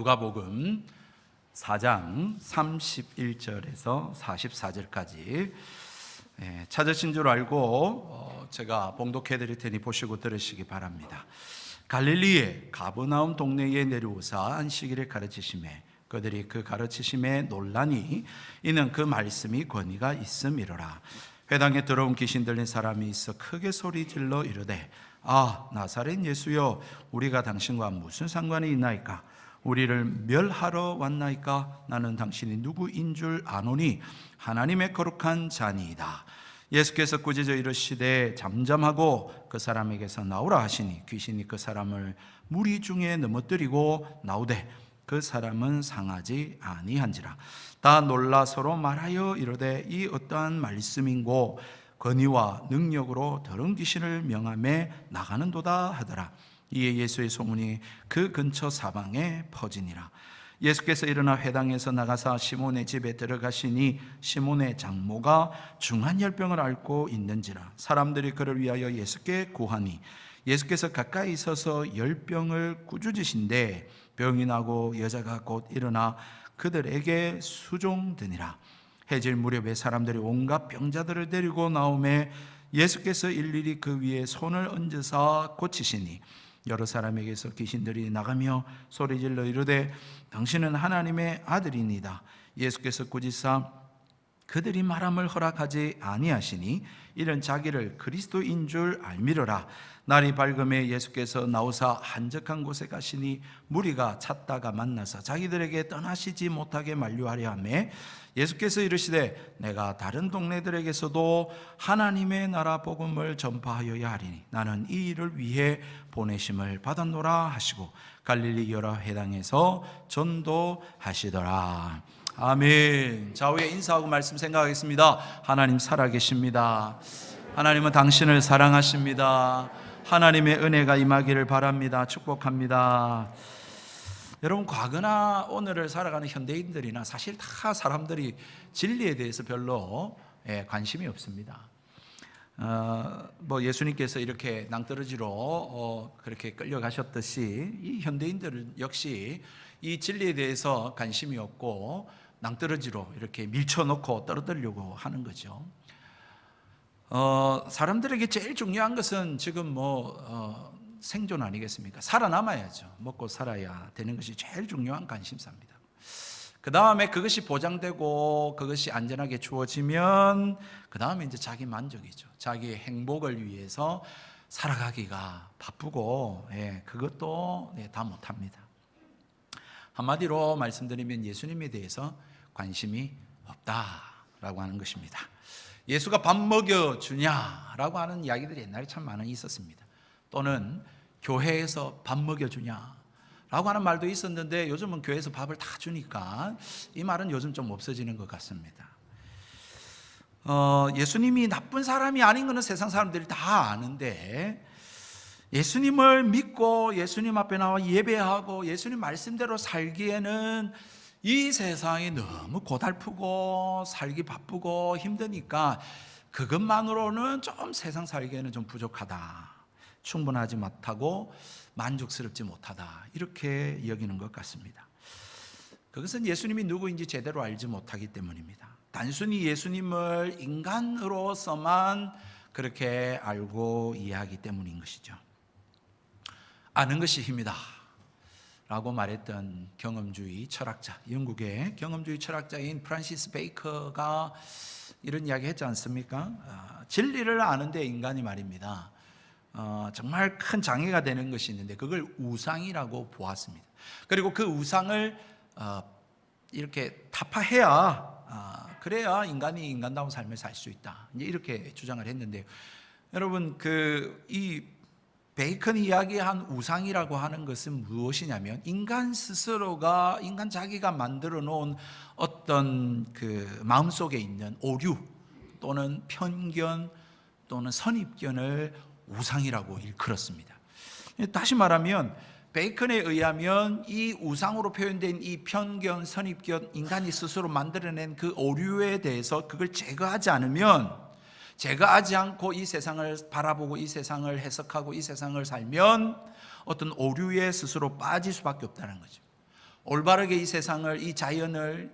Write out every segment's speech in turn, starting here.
누가복음 4장 31절에서 44절까지 찾으신 줄 알고 제가 봉독해 드릴 테니 보시고 들으시기 바랍니다. 갈릴리의 가버나움 동네에 내려오사 안식일에 가르치심에 그들이 그 가르치심에 놀라니 이는 그 말씀이 권위가 있음이로라. 회당에 들어온 귀신 들린 사람이 있어 크게 소리질러 이르되 아 나사렛 예수여 우리가 당신과 무슨 상관이 있나이까? 우리를 멸하러 왔나이까? 나는 당신이 누구인 줄 아노니 하나님의 거룩한 자니이다. 예수께서 꾸짖어 이르시되 잠잠하고 그 사람에게서 나오라 하시니 귀신이 그 사람을 무리 중에 넘어뜨리고 나오되 그 사람은 상하지 아니한지라. 다 놀라 서로 말하여 이르되 이 어떠한 말씀인고 권위와 능력으로 더러운 귀신을 명하며 나가는도다 하더라. 이에 예수의 소문이 그 근처 사방에 퍼지니라. 예수께서 일어나 회당에서 나가사 시몬의 집에 들어가시니 시몬의 장모가 중한 열병을 앓고 있는지라. 사람들이 그를 위하여 예수께 구하니 예수께서 가까이 서서 열병을 꾸짖으신데 병이 나고 여자가 곧 일어나 그들에게 수종드니라. 해질 무렵에 사람들이 온갖 병자들을 데리고 나오매 예수께서 일일이 그 위에 손을 얹으사 고치시니 여러 사람에게서 귀신들이 나가며 소리질러 이르되 당신은 하나님의 아들이니이다. 예수께서 꾸짖사 그들이 말함을 허락하지 아니하시니 이는 자기를 그리스도인 줄 알미러라. 날이 밝음에 예수께서 나오사 한적한 곳에 가시니 무리가 찾다가 만나서 자기들에게 떠나시지 못하게 만류하려 하매 예수께서 이르시되 내가 다른 동네들에게서도 하나님의 나라 복음을 전파하여야 하리니 나는 이 일을 위해 보내심을 받았노라 하시고 갈릴리 여러 회당에서 전도하시더라. 아멘. 좌우에 인사하고 말씀 생각하겠습니다. 하나님 살아계십니다. 하나님은 당신을 사랑하십니다. 하나님의 은혜가 임하기를 바랍니다. 축복합니다. 여러분, 과거나 오늘을 살아가는 현대인들이나 사실 다 사람들이 진리에 대해서 별로 관심이 없습니다. 예수님께서 이렇게 낭떠러지로 그렇게 끌려가셨듯이 이 현대인들은 역시 이 진리에 대해서 관심이 없고 낭떠러지로 이렇게 밀쳐놓고 떨어뜨리려고 하는 거죠. 사람들에게 제일 중요한 것은 지금 생존 아니겠습니까? 살아남아야죠. 먹고 살아야 되는 것이 제일 중요한 관심사입니다. 그 다음에 그것이 보장되고 그것이 안전하게 주어지면 그 다음에 이제 자기 만족이죠. 자기의 행복을 위해서 살아가기가 바쁘고 그것도 다 못합니다. 한마디로 말씀드리면 예수님에 대해서 관심이 없다라고 하는 것입니다. 예수가 밥 먹여주냐라고 하는 이야기들이 옛날에 참 많이 있었습니다. 또는 교회에서 밥 먹여주냐라고 하는 말도 있었는데 요즘은 교회에서 밥을 다 주니까 이 말은 요즘 좀 없어지는 것 같습니다. 예수님이 나쁜 사람이 아닌 것은 세상 사람들이 다 아는데 예수님을 믿고 예수님 앞에 나와 예배하고 예수님 말씀대로 살기에는 이 세상이 너무 고달프고 살기 바쁘고 힘드니까 그것만으로는 좀 세상 살기에는 좀 부족하다, 충분하지 못하고 만족스럽지 못하다, 이렇게 여기는 것 같습니다. 그것은 예수님이 누구인지 제대로 알지 못하기 때문입니다. 단순히 예수님을 인간으로서만 그렇게 알고 이해하기 때문인 것이죠. 아는 것이 힘이다 라고 말했던 경험주의 철학자, 영국의 경험주의 철학자인 프란시스 베이커가 이런 이야기 했지 않습니까? 진리를 아는데 인간이 말입니다, 정말 큰 장애가 되는 것이 있는데 그걸 우상이라고 보았습니다. 그리고 그 우상을 이렇게 타파해야 그래야 인간이 인간다운 삶을 살 수 있다, 이렇게 주장을 했는데요. 여러분, 이 베이컨이 이야기한 우상이라고 하는 것은 무엇이냐면 인간 스스로가, 인간 자기가 만들어 놓은 어떤 마음속에 있는 오류 또는 편견 또는 선입견을 우상이라고 일컬었습니다. 다시 말하면 베이컨에 의하면 이 우상으로 표현된 이 편견, 선입견, 인간이 스스로 만들어낸 그 오류에 대해서 그걸 제거하지 않으면, 제거하지 않고 이 세상을 바라보고 이 세상을 해석하고 이 세상을 살면 어떤 오류에 스스로 빠질 수밖에 없다는 거죠. 올바르게 이 세상을, 이 자연을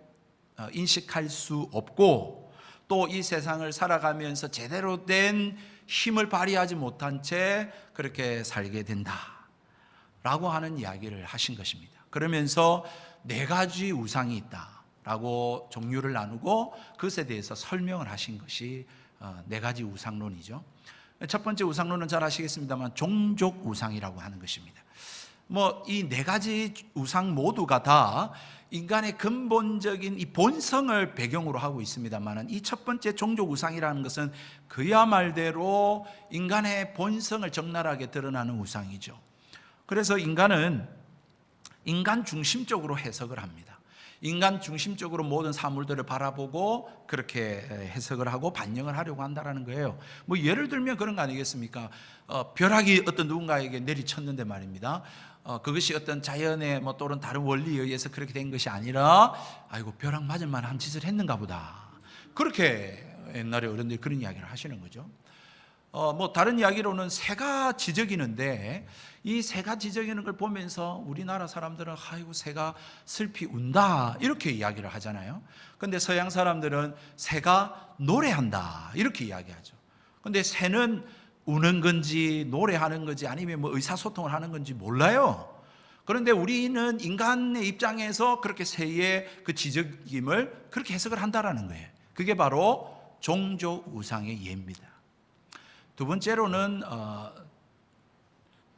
인식할 수 없고, 또 이 세상을 살아가면서 제대로 된 힘을 발휘하지 못한 채 그렇게 살게 된다라고 하는 이야기를 하신 것입니다. 그러면서 네 가지 우상이 있다라고 종류를 나누고 그것에 대해서 설명을 하신 것이 네 가지 우상론이죠. 첫 번째 우상론은 잘 아시겠습니다만 종족 우상이라고 하는 것입니다. 이 네 가지 우상 모두가 다 인간의 근본적인 이 본성을 배경으로 하고 있습니다만, 이 첫 번째 종족 우상이라는 것은 그야말로 인간의 본성을 적나라하게 드러나는 우상이죠. 그래서 인간은 인간 중심적으로 해석을 합니다. 인간 중심적으로 모든 사물들을 바라보고 그렇게 해석을 하고 반영을 하려고 한다는 거예요. 예를 들면 그런 거 아니겠습니까? 벼락이 어떤 누군가에게 내리쳤는데 말입니다. 그것이 어떤 자연의 또는 다른 원리에 의해서 그렇게 된 것이 아니라, 아이고 벼락 맞을 만한 짓을 했는가 보다, 그렇게 옛날에 어른들이 그런 이야기를 하시는 거죠. 다른 이야기로는 새가 지저귀는데, 이 새가 지저귀는 걸 보면서 우리나라 사람들은 아이고 새가 슬피 운다 이렇게 이야기를 하잖아요. 근데 서양 사람들은 새가 노래한다 이렇게 이야기하죠. 근데 새는 우는 건지 노래하는 건지 아니면 의사소통을 하는 건지 몰라요. 그런데 우리는 인간의 입장에서 그렇게 새의 그 지저귐을 그렇게 해석을 한다라는 거예요. 그게 바로 종족 우상의 예입니다. 두 번째로는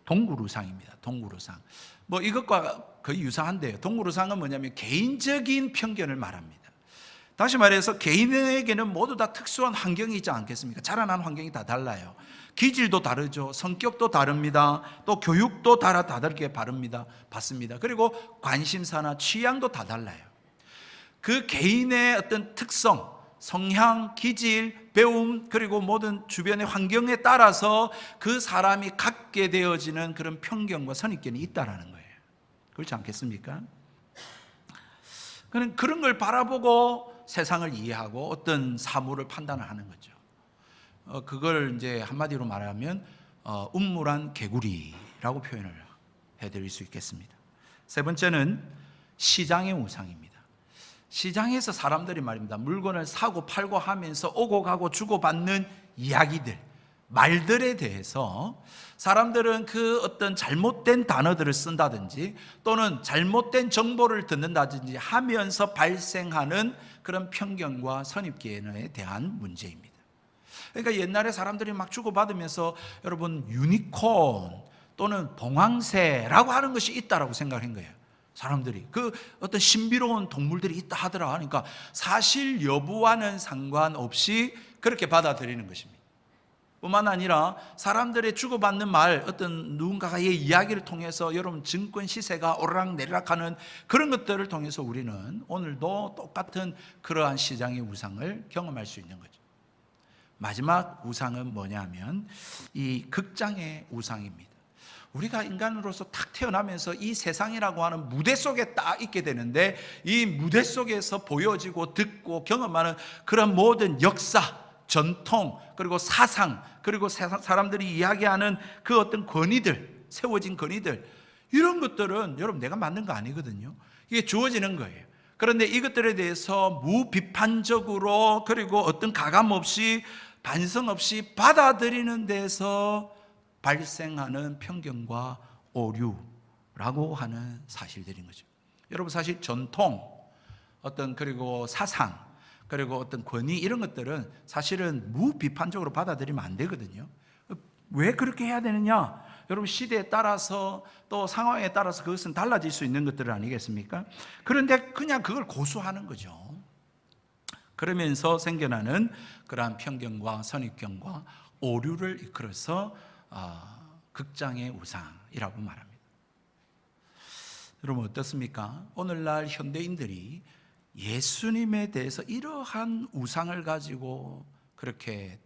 동굴우상입니다. 동굴우상. 이것과 거의 유사한데요. 동굴우상은 뭐냐면 개인적인 편견을 말합니다. 다시 말해서 개인에게는 모두 다 특수한 환경이 있지 않겠습니까? 자라난 환경이 다 달라요. 기질도 다르죠. 성격도 다릅니다. 또 교육도 다르게 받습니다. 그리고 관심사나 취향도 다 달라요. 그 개인의 어떤 특성, 성향, 기질, 배움, 그리고 모든 주변의 환경에 따라서 그 사람이 갖게 되어지는 그런 편견과 선입견이 있다라는 거예요. 그렇지 않겠습니까? 그런 걸 바라보고 세상을 이해하고 어떤 사물을 판단을 하는 거죠. 그걸 이제 한마디로 말하면 음물한 개구리라고 표현을 해드릴 수 있겠습니다. 세 번째는 시장의 우상입니다. 시장에서 사람들이 말입니다, 물건을 사고 팔고 하면서 오고 가고 주고받는 이야기들, 말들에 대해서 사람들은 그 어떤 잘못된 단어들을 쓴다든지 또는 잘못된 정보를 듣는다든지 하면서 발생하는 그런 편견과 선입견에 대한 문제입니다. 그러니까 옛날에 사람들이 막 주고받으면서 여러분 유니콘 또는 봉황새라고 하는 것이 있다라고 생각한 거예요. 사람들이 그 어떤 신비로운 동물들이 있다 하더라 하니까 사실 여부와는 상관없이 그렇게 받아들이는 것입니다. 뿐만 아니라 사람들의 주고받는 말, 어떤 누군가의 이야기를 통해서 여러분 증권 시세가 오르락내리락하는 그런 것들을 통해서 우리는 오늘도 똑같은 그러한 시장의 우상을 경험할 수 있는 거죠. 마지막 우상은 뭐냐면 이 극장의 우상입니다. 우리가 인간으로서 탁 태어나면서 이 세상이라고 하는 무대 속에 딱 있게 되는데, 이 무대 속에서 보여지고 듣고 경험하는 그런 모든 역사, 전통, 그리고 사상, 그리고 사람들이 이야기하는 그 어떤 권위들, 세워진 권위들, 이런 것들은 여러분 내가 만든 거 아니거든요. 이게 주어지는 거예요. 그런데 이것들에 대해서 무비판적으로 그리고 어떤 가감 없이 반성 없이 받아들이는 데서 발생하는 편견과 오류라고 하는 사실들인 거죠. 여러분 사실 전통, 그리고 사상, 그리고 어떤 권위 이런 것들은 사실은 무비판적으로 받아들이면 안 되거든요. 왜 그렇게 해야 되느냐? 여러분 시대에 따라서 또 상황에 따라서 그것은 달라질 수 있는 것들 아니겠습니까? 그런데 그냥 그걸 고수하는 거죠. 그러면서 생겨나는 그러한 편견과 선입견과 오류를 이끌어서 극장의 우상이라고 말합니다. 여러분 어떻습니까? 오늘날 현대인들이 예수님에 대해서 이러한 우상을 가지고 그렇게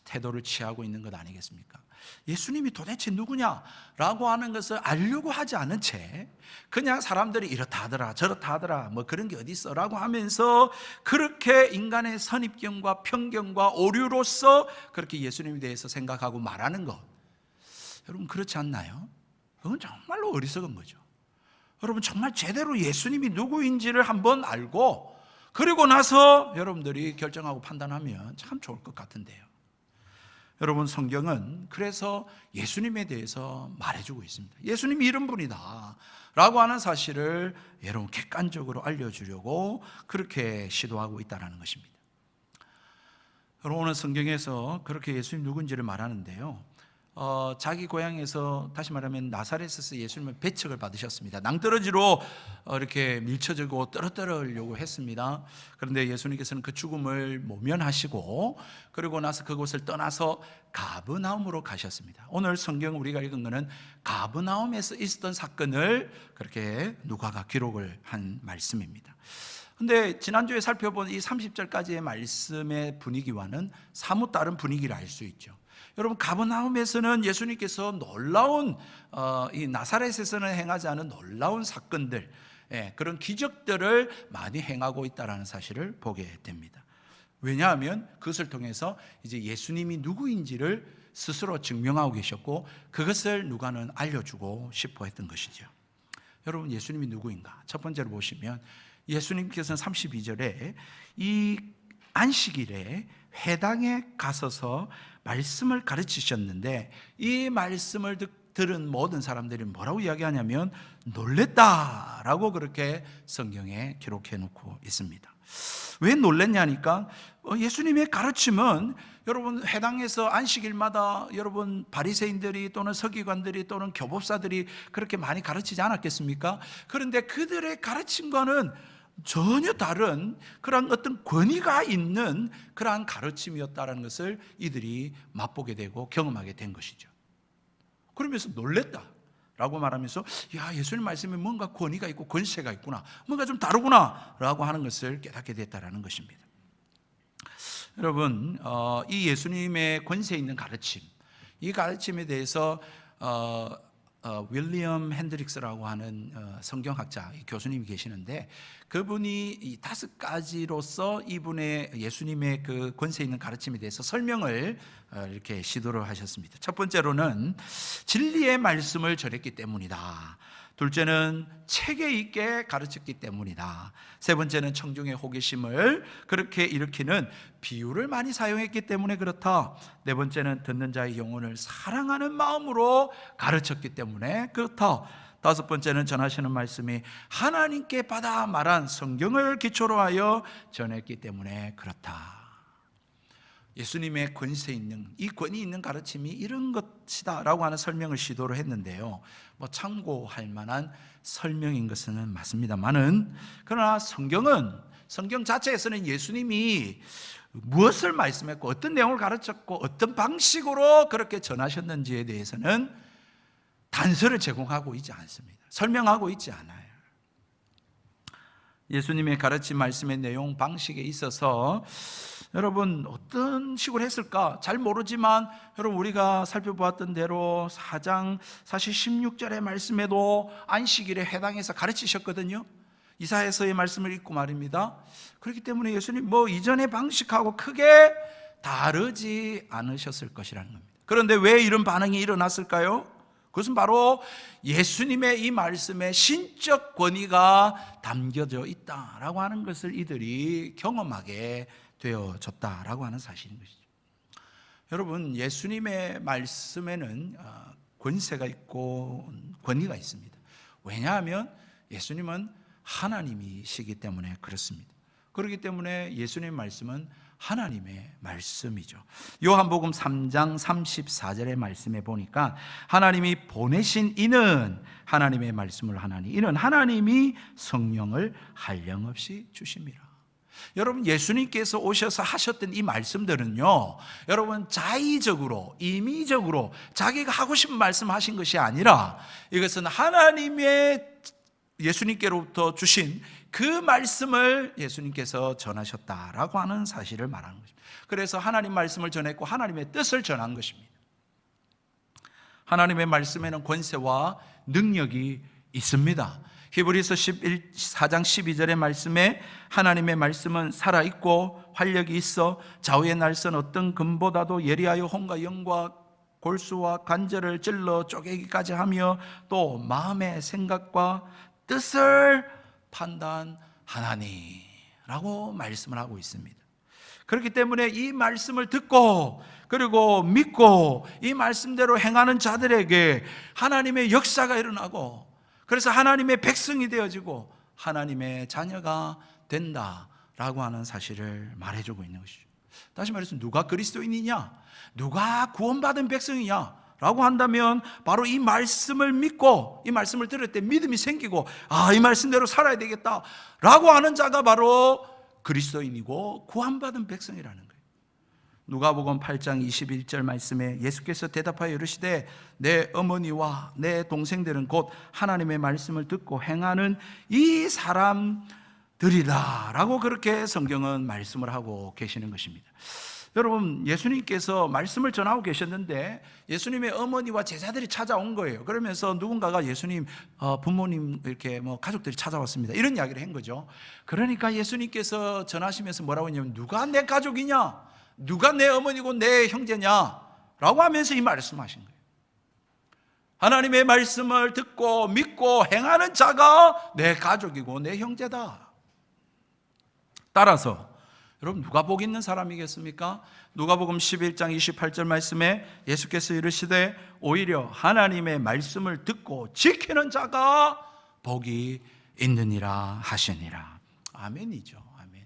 태도를 취하고 있는 것 아니겠습니까? 예수님이 도대체 누구냐라고 하는 것을 알려고 하지 않은 채 그냥 사람들이 이렇다 하더라 저렇다 하더라 그런 게 어디 있어 라고 하면서 그렇게 인간의 선입견과 편견과 오류로서 그렇게 예수님에 대해서 생각하고 말하는 것, 여러분 그렇지 않나요? 그건 정말로 어리석은 거죠. 여러분 정말 제대로 예수님이 누구인지를 한번 알고 그리고 나서 여러분들이 결정하고 판단하면 참 좋을 것 같은데요. 여러분 성경은 그래서 예수님에 대해서 말해주고 있습니다. 예수님이 이런 분이다 라고 하는 사실을 여러분 객관적으로 알려주려고 그렇게 시도하고 있다는 것입니다. 여러분 오늘 성경에서 그렇게 예수님 누군지를 말하는데요, 자기 고향에서 다시 말하면 나사렛에서 예수님은 배척을 받으셨습니다. 낭떠러지로 이렇게 밀쳐지고 떨어뜨리려고 했습니다. 그런데 예수님께서는 그 죽음을 모면하시고 그리고 나서 그곳을 떠나서 가버나움으로 가셨습니다. 오늘 성경 우리가 읽은 것은 가버나움에서 있었던 사건을 그렇게 누가가 기록을 한 말씀입니다. 근데 지난주에 살펴본 이 30절까지의 말씀의 분위기와는 사뭇 다른 분위기를 알 수 있죠. 여러분 가버나움에서는 예수님께서 놀라운 이 나사렛에서는 행하지 않은 놀라운 사건들, 그런 기적들을 많이 행하고 있다는 사실을 보게 됩니다. 왜냐하면 그것을 통해서 이제 예수님이 누구인지를 스스로 증명하고 계셨고 그것을 누가는 알려주고 싶어 했던 것이죠. 여러분 예수님이 누구인가? 첫 번째로 보시면 예수님께서는 32절에 이 안식일에 회당에 가서서 말씀을 가르치셨는데 이 말씀을 들은 모든 사람들이 뭐라고 이야기하냐면 놀랬다라고 그렇게 성경에 기록해 놓고 있습니다. 왜 놀랬냐니까 예수님의 가르침은 여러분 회당에서 안식일마다 여러분 바리새인들이 또는 서기관들이 또는 교법사들이 그렇게 많이 가르치지 않았겠습니까? 그런데 그들의 가르침과는 전혀 다른 그런 어떤 권위가 있는 그러한 가르침이었다는 것을 이들이 맛보게 되고 경험하게 된 것이죠. 그러면서 놀랬다라고 말하면서 야, 예수님 말씀에 뭔가 권위가 있고 권세가 있구나, 뭔가 좀 다르구나 라고 하는 것을 깨닫게 됐다는 것입니다. 여러분 이 예수님의 권세 있는 가르침, 이 가르침에 대해서 윌리엄 핸드릭스라고 하는 성경학자 교수님이 계시는데 그분이 이 5가지로서 이분의 예수님의 그 권세 있는 가르침에 대해서 설명을 이렇게 시도를 하셨습니다. 첫 번째로는 진리의 말씀을 전했기 때문이다. 둘째는 체계 있게 가르쳤기 때문이다. 세 번째는 청중의 호기심을 그렇게 일으키는 비유를 많이 사용했기 때문에 그렇다. 네 번째는 듣는 자의 영혼을 사랑하는 마음으로 가르쳤기 때문에 그렇다. 다섯 번째는 전하시는 말씀이 하나님께 받아 말한 성경을 기초로 하여 전했기 때문에 그렇다. 예수님의 권세 있는, 이 권위 있는 가르침이 이런 것이다 라고 하는 설명을 시도를 했는데요, 뭐 참고할 만한 설명인 것은 맞습니다만은, 그러나 성경 자체에서는 예수님이 무엇을 말씀했고 어떤 내용을 가르쳤고 어떤 방식으로 그렇게 전하셨는지에 대해서는 단서를 제공하고 있지 않습니다. 설명하고 있지 않아요. 예수님의 가르침 말씀의 내용 방식에 있어서 여러분 어떤 식으로 했을까 잘 모르지만 여러분 우리가 살펴보았던 대로 4장 사실 16절의 말씀에도 안식일에 해당해서 가르치셨거든요. 이사야서의 말씀을 읽고 말입니다. 그렇기 때문에 예수님 뭐 이전의 방식하고 크게 다르지 않으셨을 것이라는 겁니다. 그런데 왜 이런 반응이 일어났을까요? 그것은 바로 예수님의 이 말씀에 신적 권위가 담겨져 있다라고 하는 것을 이들이 경험하게 되어졌다라고 하는 사실인 것이죠. 여러분 예수님의 말씀에는 권세가 있고 권위가 있습니다. 왜냐하면 예수님은 하나님이시기 때문에 그렇습니다. 그렇기 때문에 예수님의 말씀은 하나님의 말씀이죠. 요한복음 3장 34절의 말씀에 보니까 하나님이 보내신 이는 하나님의 말씀을 하나니 이는 하나님이 성령을 한량없이 주심이라. 여러분 예수님께서 오셔서 하셨던 이 말씀들은요, 여러분 자의적으로 임의적으로 자기가 하고 싶은 말씀 하신 것이 아니라 이것은 하나님의 예수님께로부터 주신 그 말씀을 예수님께서 전하셨다라고 하는 사실을 말하는 것입니다. 그래서 하나님 말씀을 전했고 하나님의 뜻을 전한 것입니다. 하나님의 말씀에는 권세와 능력이 있습니다. 히브리서 4장 12절의 말씀에 하나님의 말씀은 살아있고 활력이 있어 좌우의 날선 어떤 금보다도 예리하여 혼과 영과 골수와 관절을 찔러 쪼개기까지 하며 또 마음의 생각과 뜻을 판단하나니라고 말씀을 하고 있습니다. 그렇기 때문에 이 말씀을 듣고 그리고 믿고 이 말씀대로 행하는 자들에게 하나님의 역사가 일어나고, 그래서 하나님의 백성이 되어지고 하나님의 자녀가 된다라고 하는 사실을 말해주고 있는 것이죠. 다시 말해서 누가 그리스도인이냐, 누가 구원받은 백성이냐 라고 한다면 바로 이 말씀을 믿고 이 말씀을 들을 때 믿음이 생기고 이 말씀대로 살아야 되겠다 라고 하는 자가 바로 그리스도인이고 구원받은 백성이라는 거예요. 누가복음 8장 21절 말씀에 예수께서 대답하여 이르시되 내 어머니와 내 동생들은 곧 하나님의 말씀을 듣고 행하는 이 사람들이다 라고 그렇게 성경은 말씀을 하고 계시는 것입니다. 여러분, 예수님께서 말씀을 전하고 계셨는데 예수님의 어머니와 제자들이 찾아온 거예요. 그러면서 누군가가 예수님 부모님 이렇게 가족들이 찾아왔습니다 이런 이야기를 한 거죠. 그러니까 예수님께서 전하시면서 뭐라고 했냐면 누가 내 가족이냐, 누가 내 어머니고 내 형제냐 라고 하면서 이 말씀하신 거예요. 하나님의 말씀을 듣고 믿고 행하는 자가 내 가족이고 내 형제다. 따라서 여러분, 누가 복 있는 사람이겠습니까? 누가복음 11장 28절 말씀에 예수께서 이르시되 오히려 하나님의 말씀을 듣고 지키는 자가 복이 있느니라 하시니라. 아멘이죠. 아멘.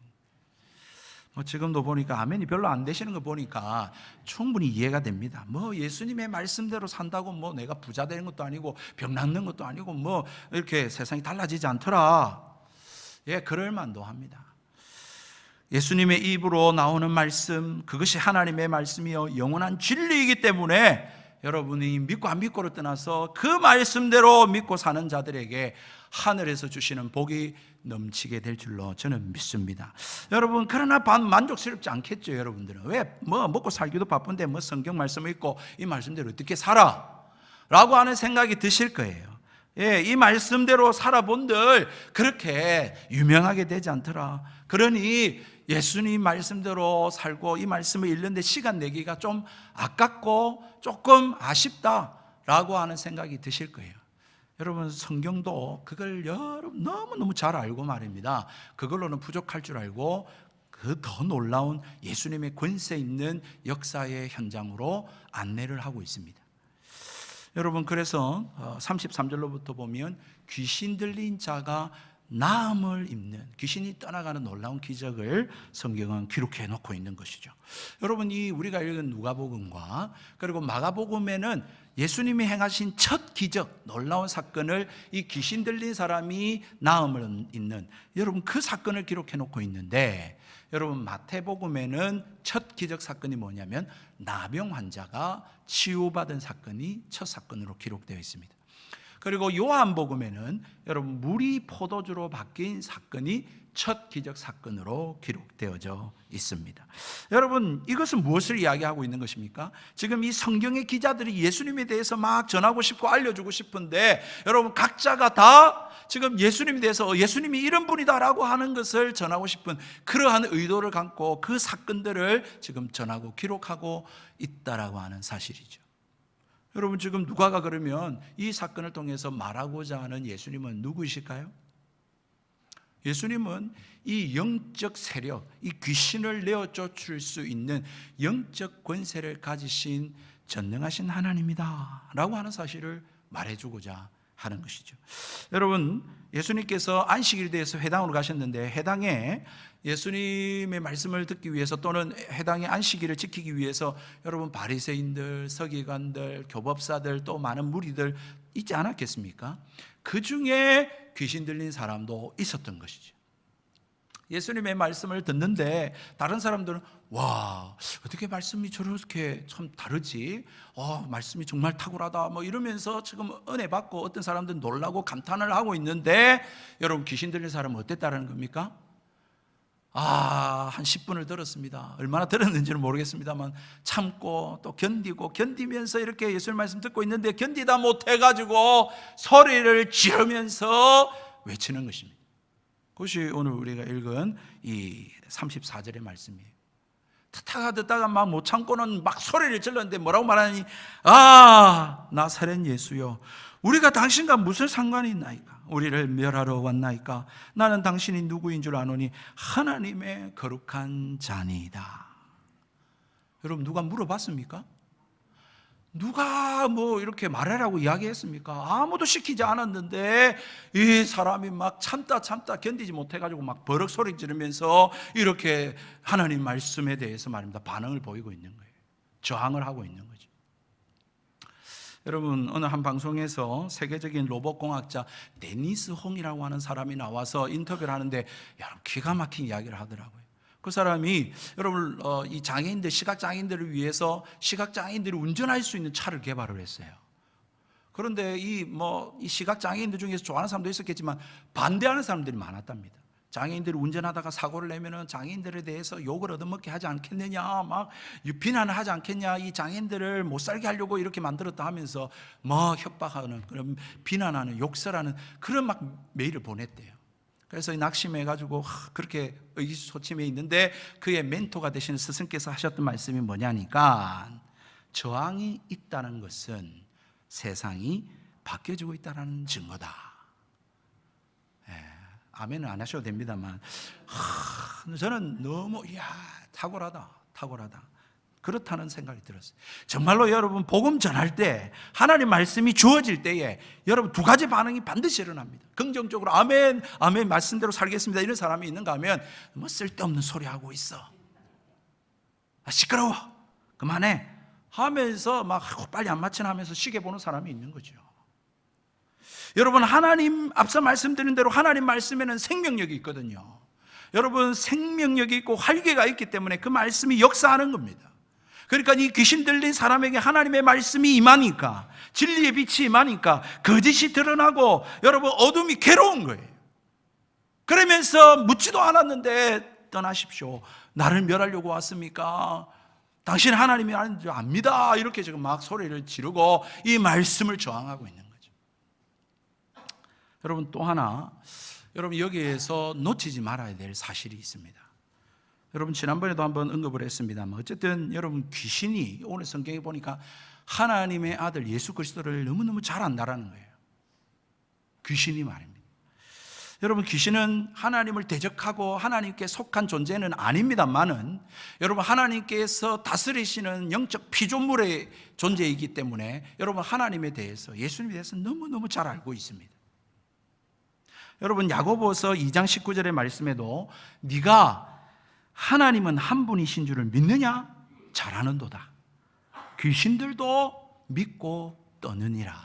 지금도 보니까 아멘이 별로 안 되시는 거 보니까 충분히 이해가 됩니다. 예수님의 말씀대로 산다고 내가 부자 되는 것도 아니고 병 낫는 것도 아니고 이렇게 세상이 달라지지 않더라. 그럴 만도 합니다. 예수님의 입으로 나오는 말씀, 그것이 하나님의 말씀이요 영원한 진리이기 때문에 여러분이 믿고 안 믿고를 떠나서 그 말씀대로 믿고 사는 자들에게 하늘에서 주시는 복이 넘치게 될 줄로 저는 믿습니다. 여러분, 그러나 만족스럽지 않겠죠. 여러분들은 왜 먹고 살기도 바쁜데 성경 말씀 읽고 이 말씀대로 어떻게 살아? 라고 하는 생각이 드실 거예요. 이 말씀대로 살아본들 그렇게 유명하게 되지 않더라. 그러니 예수님 말씀대로 살고 이 말씀을 읽는데 시간 내기가 좀 아깝고 조금 아쉽다라고 하는 생각이 드실 거예요. 여러분, 성경도 그걸 여러분 너무너무 잘 알고 말입니다. 그걸로는 부족할 줄 알고 그 더 놀라운 예수님의 권세 있는 역사의 현장으로 안내를 하고 있습니다. 여러분, 그래서 33절로부터 보면 귀신 들린 자가 나음을 입는, 귀신이 떠나가는 놀라운 기적을 성경은 기록해 놓고 있는 것이죠. 여러분, 이 우리가 읽은 누가복음과 그리고 마가복음에는 예수님이 행하신 첫 기적, 놀라운 사건을 이 귀신 들린 사람이 나음을 입는, 여러분 그 사건을 기록해 놓고 있는데, 여러분 마태복음에는 첫 기적 사건이 뭐냐면 나병 환자가 치유받은 사건이 첫 사건으로 기록되어 있습니다. 그리고 요한복음에는 여러분 물이 포도주로 바뀐 사건이 첫 기적 사건으로 기록되어져 있습니다. 여러분, 이것은 무엇을 이야기하고 있는 것입니까? 지금 이 성경의 기자들이 예수님에 대해서 막 전하고 싶고 알려주고 싶은데, 여러분 각자가 다 지금 예수님에 대해서 예수님이 이런 분이다라고 하는 것을 전하고 싶은 그러한 의도를 갖고 그 사건들을 지금 전하고 기록하고 있다라고 하는 사실이죠. 여러분, 지금 누가가 그러면 이 사건을 통해서 말하고자 하는 예수님은 누구이실까요? 예수님은 이 영적 세력, 이 귀신을 내어 쫓을 수 있는 영적 권세를 가지신 전능하신 하나님이다 라고 하는 사실을 말해주고자 하는 것이죠. 여러분, 예수님께서 안식일에 대해서 회당으로 가셨는데, 회당에 예수님의 말씀을 듣기 위해서 또는 회당의 안식일을 지키기 위해서 여러분 바리새인들, 서기관들, 교법사들 또 많은 무리들 있지 않았겠습니까? 그 중에 귀신 들린 사람도 있었던 것이죠. 예수님의 말씀을 듣는데 다른 사람들은 와, 어떻게 말씀이 저렇게 참 다르지? 말씀이 정말 탁월하다 이러면서 지금 은혜 받고, 어떤 사람들은 놀라고 감탄을 하고 있는데, 여러분 귀신 들린 사람은 어땠다는 겁니까? 한 10분을 들었습니다. 얼마나 들었는지는 모르겠습니다만 참고 또 견디면서 이렇게 예수님 말씀 듣고 있는데 견디다 못해가지고 소리를 지르면서 외치는 것입니다. 그것이 오늘 우리가 읽은 이 34절의 말씀이에요. 듣다가 막 못 참고는 막 소리를 질렀는데 뭐라고 말하니, 나사렛 예수여, 우리가 당신과 무슨 상관이 있나이까? 우리를 멸하러 왔나이까? 나는 당신이 누구인 줄 아노니 하나님의 거룩한 자니이다. 여러분, 누가 물어봤습니까? 누가 뭐 이렇게 말하라고 이야기했습니까? 아무도 시키지 않았는데 이 사람이 막 참다 견디지 못해가지고 막 버럭 소리 지르면서 이렇게 하나님 말씀에 대해서 말입니다, 반응을 보이고 있는 거예요. 저항을 하고 있는 거죠. 여러분, 어느 한 방송에서 세계적인 로봇공학자 데니스 홍이라고 하는 사람이 나와서 인터뷰를 하는데 여러분, 기가 막힌 이야기를 하더라고요. 그 사람이 여러분 이 장애인들, 시각장애인들을 위해서 시각장애인들이 운전할 수 있는 차를 개발을 했어요. 그런데 이 시각장애인들 중에서 좋아하는 사람도 있었겠지만 반대하는 사람들이 많았답니다. 장애인들이 운전하다가 사고를 내면은 장애인들에 대해서 욕을 얻어먹게 하지 않겠느냐, 막 비난을 하지 않겠냐, 이 장애인들을 못 살게 하려고 이렇게 만들었다 하면서 막 협박하는, 그런 비난하는, 욕설하는 그런 막 메일을 보냈대요. 그래서 낙심해가지고 그렇게 의기소침해 있는데 그의 멘토가 되시는 스승께서 하셨던 말씀이 뭐냐니까, 저항이 있다는 것은 세상이 바뀌어지고 있다는 증거다. 아멘은 안 하셔도 됩니다만 저는 너무 탁월하다 그렇다는 생각이 들었어요. 정말로 여러분, 복음 전할 때 하나님 말씀이 주어질 때에 여러분 두 가지 반응이 반드시 일어납니다. 긍정적으로 아멘 말씀대로 살겠습니다 이런 사람이 있는가 하면 뭐 쓸데없는 소리 하고 있어, 시끄러워, 그만해 하면서 막 빨리 안 맞추나 하면서 시계 보는 사람이 있는 거죠. 여러분, 하나님 앞서 말씀드린 대로 하나님 말씀에는 생명력이 있거든요. 여러분, 생명력이 있고 활기가 있기 때문에 그 말씀이 역사하는 겁니다. 그러니까 이 귀신 들린 사람에게 하나님의 말씀이 임하니까, 진리의 빛이 임하니까 거짓이 드러나고 여러분 어둠이 괴로운 거예요. 그러면서 묻지도 않았는데 떠나십시오, 나를 멸하려고 왔습니까? 당신 하나님이 아닌 줄 압니다. 이렇게 지금 막 소리를 지르고 이 말씀을 저항하고 있는 거예요. 여러분, 또 하나 여러분 여기에서 놓치지 말아야 될 사실이 있습니다. 여러분, 지난번에도 한번 언급을 했습니다만 어쨌든 여러분, 귀신이 오늘 성경에 보니까 하나님의 아들 예수 그리스도를 너무너무 잘 안다라는 거예요. 귀신이 말입니다. 여러분, 귀신은 하나님을 대적하고 하나님께 속한 존재는 아닙니다만은 여러분, 하나님께서 다스리시는 영적 피조물의 존재이기 때문에 여러분, 하나님에 대해서, 예수님에 대해서 너무너무 잘 알고 있습니다. 여러분, 야고보서 2장 19절의 말씀에도 네가 하나님은 한 분이신 줄을 믿느냐? 잘하는도다. 귀신들도 믿고 떠느니라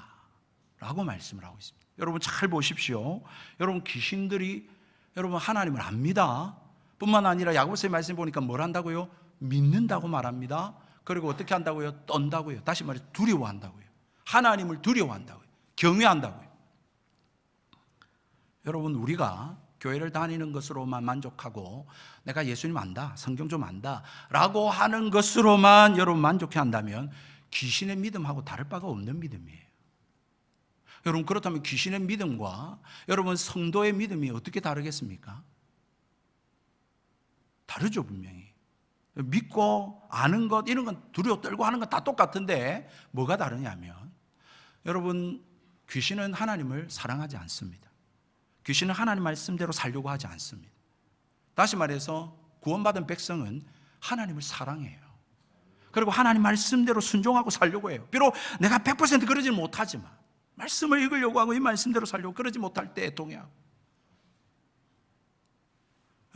라고 말씀을 하고 있습니다. 여러분, 잘 보십시오. 여러분, 귀신들이 여러분 하나님을 압니다. 뿐만 아니라 야고보서의 말씀 보니까 뭘 한다고요? 믿는다고 말합니다. 그리고 어떻게 한다고요? 떤다고요. 다시 말해서 두려워한다고요. 하나님을 두려워한다고요. 경외한다고요. 여러분, 우리가 교회를 다니는 것으로만 만족하고 내가 예수님 안다, 성경 좀 안다 라고 하는 것으로만 여러분 만족해 한다면 귀신의 믿음하고 다를 바가 없는 믿음이에요. 여러분, 그렇다면 귀신의 믿음과 여러분 성도의 믿음이 어떻게 다르겠습니까? 다르죠, 분명히. 믿고 아는 것, 이런 건 두려워 떨고 하는 건 다 똑같은데 뭐가 다르냐면 여러분, 귀신은 하나님을 사랑하지 않습니다. 귀신은 하나님 말씀대로 살려고 하지 않습니다. 다시 말해서 구원받은 백성은 하나님을 사랑해요. 그리고 하나님 말씀대로 순종하고 살려고 해요. 비록 내가 100% 그러지는 못하지만 말씀을 읽으려고 하고 이 말씀대로 살려고 그러지 못할 때 동의하고.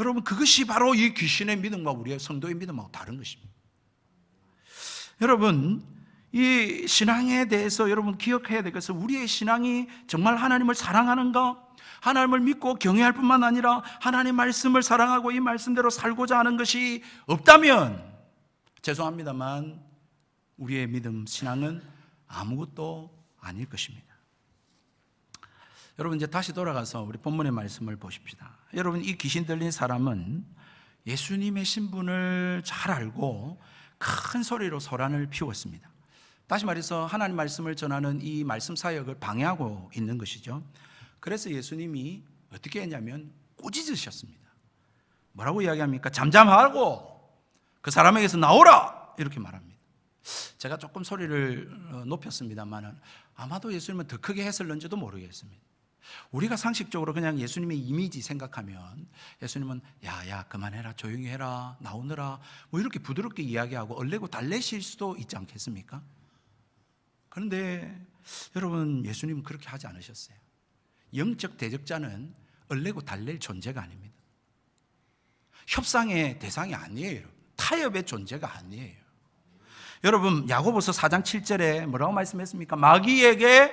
여러분, 그것이 바로 이 귀신의 믿음과 우리의 성도의 믿음하고 다른 것입니다. 여러분, 이 신앙에 대해서 여러분 기억해야 될 것은 우리의 신앙이 정말 하나님을 사랑하는가? 하나님을 믿고 경외할 뿐만 아니라 하나님 말씀을 사랑하고 이 말씀대로 살고자 하는 것이 없다면 죄송합니다만 우리의 믿음, 신앙은 아무것도 아닐 것입니다. 여러분, 이제 다시 돌아가서 우리 본문의 말씀을 보십시다. 여러분, 이 귀신 들린 사람은 예수님의 신분을 잘 알고 큰 소리로 소란을 피웠습니다. 다시 말해서 하나님 말씀을 전하는 이 말씀 사역을 방해하고 있는 것이죠. 그래서 예수님이 어떻게 했냐면 꾸짖으셨습니다. 뭐라고 이야기합니까? 잠잠하고 그 사람에게서 나오라! 이렇게 말합니다. 제가 조금 소리를 높였습니다만 아마도 예수님은 더 크게 했을는지도 모르겠습니다. 우리가 상식적으로 그냥 예수님의 이미지 생각하면 예수님은 야 그만해라, 조용히 해라, 나오느라 뭐 이렇게 부드럽게 이야기하고 얼레고 달래실 수도 있지 않겠습니까? 그런데 여러분, 예수님은 그렇게 하지 않으셨어요. 영적 대적자는 얼레고 달랠 존재가 아닙니다. 협상의 대상이 아니에요. 타협의 존재가 아니에요. 여러분, 야고보서 4장 7절에 뭐라고 말씀했습니까? 마귀에게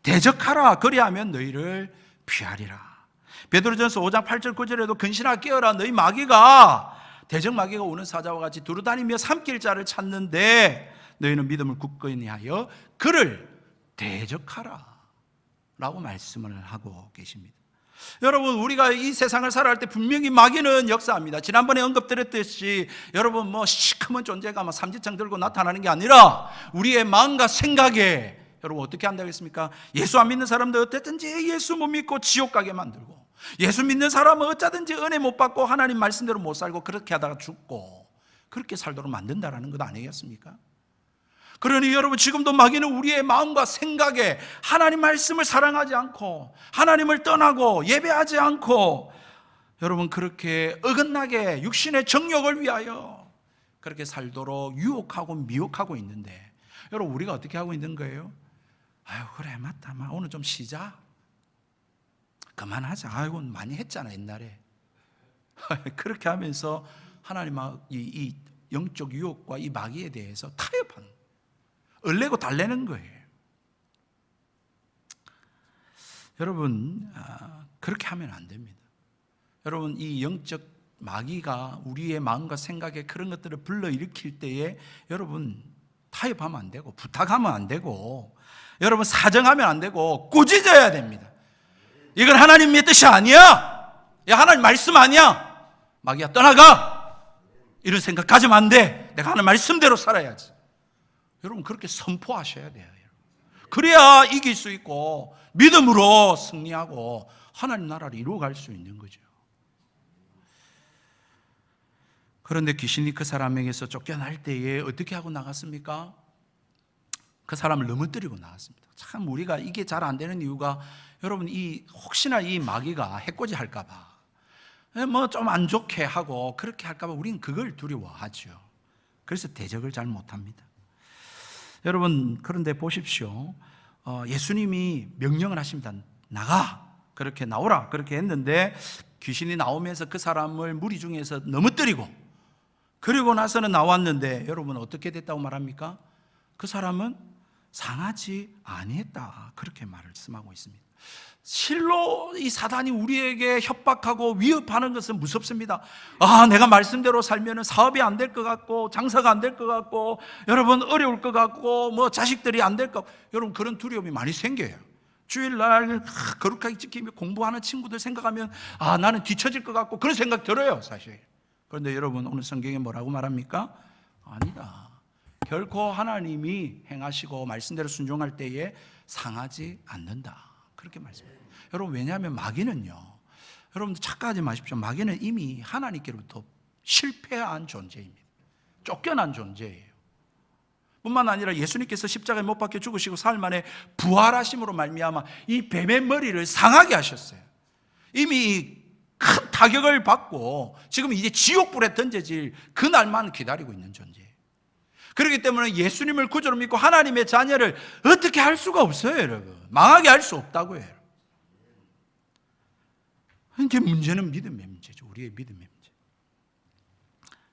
대적하라, 그리하면 너희를 피하리라. 베드로전서 5장 8절 9절에도 근신하라, 깨어라, 너희 마귀가 대적 마귀가 오는 사자와 같이 두루다니며 삼킬 자를 찾는데 너희는 믿음을 굳건히 하여 그를 대적하라 라고 말씀을 하고 계십니다. 여러분, 우리가 이 세상을 살아갈 때 분명히 마귀는 역사합니다. 지난번에 언급드렸듯이 여러분 뭐 시커먼 존재가 막 삼지창 들고 나타나는 게 아니라 우리의 마음과 생각에 여러분 어떻게 한다고 했습니까? 예수 안 믿는 사람들 어쨌든지 예수 못 믿고 지옥 가게 만들고, 예수 믿는 사람은 어쩌든지 은혜 못 받고 하나님 말씀대로 못 살고 그렇게 하다가 죽고, 그렇게 살도록 만든다라는 것 아니겠습니까? 그러니 여러분, 지금도 마귀는 우리의 마음과 생각에 하나님 말씀을 사랑하지 않고 하나님을 떠나고 예배하지 않고 여러분 그렇게 어긋나게 육신의 정욕을 위하여 그렇게 살도록 유혹하고 미혹하고 있는데, 여러분 우리가 어떻게 하고 있는 거예요? 아유 그래 맞다, 오늘 좀 쉬자, 그만하자, 아이고 많이 했잖아 옛날에. 그렇게 하면서 하나님 이 영적 유혹과 이 마귀에 대해서 타협하는, 얼레고 달래는 거예요. 여러분, 그렇게 하면 안 됩니다. 여러분, 이 영적 마귀가 우리의 마음과 생각에 그런 것들을 불러일으킬 때에 여러분 타협하면 안 되고, 부탁하면 안 되고, 여러분 사정하면 안 되고, 꾸짖어야 됩니다. 이건 하나님의 뜻이 아니야, 야 하나님 말씀 아니야, 마귀야 떠나가, 이런 생각 가지면 안 돼. 내가 하는 말씀대로 살아야지. 여러분 그렇게 선포하셔야 돼요. 그래야 이길 수 있고 믿음으로 승리하고 하나님 나라를 이루어갈 수 있는 거죠. 그런데 귀신이 그 사람에게서 쫓겨날 때에 어떻게 하고 나갔습니까? 그 사람을 넘어뜨리고 나갔습니다. 참 우리가 이게 잘 안 되는 이유가, 여러분 혹시나 이 마귀가 해코지 할까 봐, 뭐 좀 안 좋게 하고 그렇게 할까 봐 우리는 그걸 두려워하죠. 그래서 대적을 잘 못합니다. 여러분, 그런데 보십시오. 예수님이 명령을 하십니다. 나가, 그렇게 나오라, 그렇게 했는데 귀신이 나오면서 그 사람을 무리 중에서 넘어뜨리고, 그리고 나서는 나왔는데 여러분 어떻게 됐다고 말합니까? 그 사람은 상하지 아니했다, 그렇게 말씀하고 있습니다. 실로 이 사단이 우리에게 협박하고 위협하는 것은 무섭습니다. 내가 말씀대로 살면 사업이 안 될 것 같고, 장사가 안 될 것 같고, 여러분 어려울 것 같고, 뭐 자식들이 안 될 것 같고, 여러분 그런 두려움이 많이 생겨요. 주일날 거룩하게 지키며 공부하는 친구들 생각하면 나는 뒤처질 것 같고 그런 생각 들어요 사실. 그런데 여러분 오늘 성경에 뭐라고 말합니까? 아니다, 결코 하나님이 행하시고 말씀대로 순종할 때에 상하지 않는다, 그렇게 말씀해요. 여러분 왜냐하면 마귀는요, 여러분들 착각하지 마십시오. 마귀는 이미 하나님께로부터 실패한 존재입니다. 쫓겨난 존재예요. 뿐만 아니라 예수님께서 십자가에 못 박혀 죽으시고 사흘 만에 부활하심으로 말미암아 이 뱀의 머리를 상하게 하셨어요. 이미 큰 타격을 받고 지금 이제 지옥불에 던져질 그날만 기다리고 있는 존재예요. 그렇기 때문에 예수님을 구주로 믿고 하나님의 자녀를 어떻게 할 수가 없어요. 여러분 망하게 할 수 없다고요. 여러분. 이제 문제는 믿음의 문제죠. 우리의 믿음의 문제.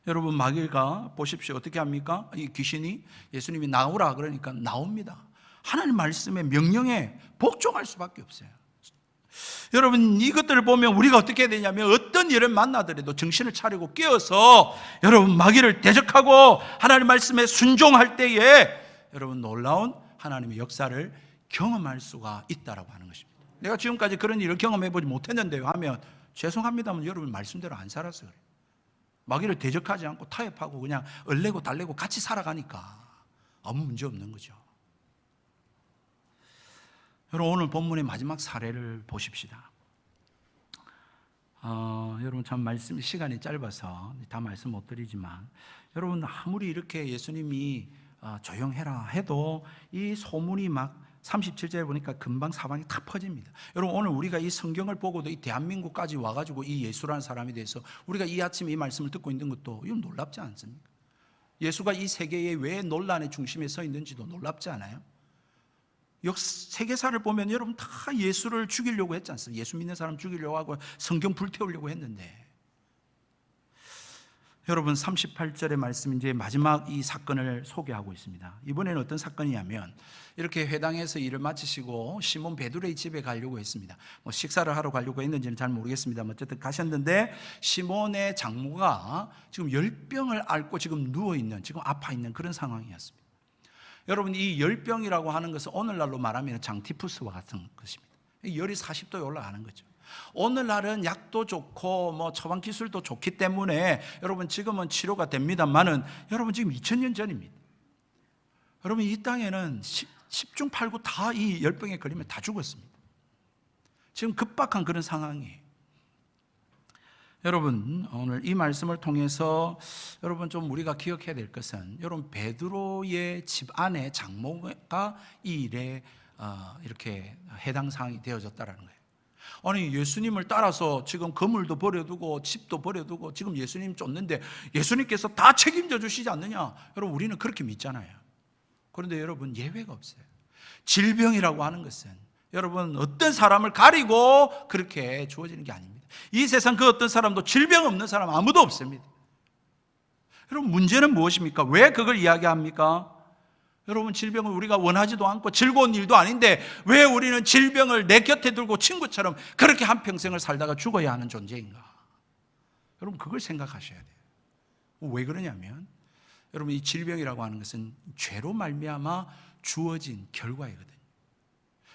여러분 마귀가 보십시오. 어떻게 합니까? 이 귀신이 예수님이 나오라 그러니까 나옵니다. 하나님 말씀의 명령에 복종할 수밖에 없어요. 여러분 이것들을 보면 우리가 어떻게 해야 되냐면, 어떤 일을 만나더라도 정신을 차리고 깨어서 여러분 마귀를 대적하고 하나님 말씀에 순종할 때에 여러분 놀라운 하나님의 역사를 경험할 수가 있다라고 하는 것입니다. 내가 지금까지 그런 일을 경험해보지 못했는데요 하면 죄송합니다만 여러분 말씀대로 안 살아서 그래요. 마귀를 대적하지 않고 타협하고 그냥 얼레고 달래고 같이 살아가니까 아무 문제 없는 거죠. 여러분 오늘 본문의 마지막 사례를 보십시다. 여러분 참 말씀 시간이 짧아서 다 말씀 못 드리지만, 여러분 아무리 이렇게 예수님이 조용해라 해도 이 소문이 막 37절에 보니까 금방 사방이 다 퍼집니다. 여러분, 오늘 우리가 이 성경을 보고도 이 대한민국까지 와가지고 이 예수라는 사람에 대해서 우리가 이 아침에 이 말씀을 듣고 있는 것도 이건 놀랍지 않습니까? 예수가 이 세계의 왜 논란의 중심에 서 있는지도 놀랍지 않아요? 세계사를 보면 여러분 다 예수를 죽이려고 했지 않습니까? 예수 믿는 사람 죽이려고 하고 성경 불태우려고 했는데, 여러분 38절의 말씀, 이제 마지막 이 사건을 소개하고 있습니다. 이번에는 어떤 사건이냐면, 이렇게 회당에서 일을 마치시고 시몬 베드로의 집에 가려고 했습니다. 식사를 하러 가려고 했는지는 잘 모르겠습니다. 어쨌든 가셨는데, 시몬의 장모가 지금 열병을 앓고 지금 누워있는, 지금 아파있는 그런 상황이었습니다. 여러분, 이 열병이라고 하는 것은 오늘날로 말하면 장티푸스와 같은 것입니다. 열이 40도에 올라가는 거죠. 오늘날은 약도 좋고 처방 기술도 좋기 때문에 여러분 지금은 치료가 됩니다만은, 여러분 지금 2000년 전입니다. 여러분 이 땅에는 10중 8구 다 이 열병에 걸리면 다 죽었습니다. 지금 급박한 그런 상황이에요. 여러분, 오늘 이 말씀을 통해서 여러분 좀 우리가 기억해야 될 것은, 여러분 베드로의 집 안에 장모가 이 일에 이렇게 해당 사항이 되어졌다라는 거예요. 아니, 예수님을 따라서 지금 건물도 버려두고 집도 버려두고 지금 예수님 쫓는데 예수님께서 다 책임져 주시지 않느냐? 여러분, 우리는 그렇게 믿잖아요. 그런데 여러분, 예외가 없어요. 질병이라고 하는 것은 여러분 어떤 사람을 가리고 그렇게 주어지는 게 아닙니다. 이 세상 그 어떤 사람도 질병 없는 사람 아무도 없습니다. 여러분, 문제는 무엇입니까? 왜 그걸 이야기합니까? 여러분, 질병을 우리가 원하지도 않고 즐거운 일도 아닌데 왜 우리는 질병을 내 곁에 두고 친구처럼 그렇게 한평생을 살다가 죽어야 하는 존재인가? 여러분, 그걸 생각하셔야 돼요. 왜 그러냐면, 여러분 이 질병이라고 하는 것은 죄로 말미암아 주어진 결과이거든요.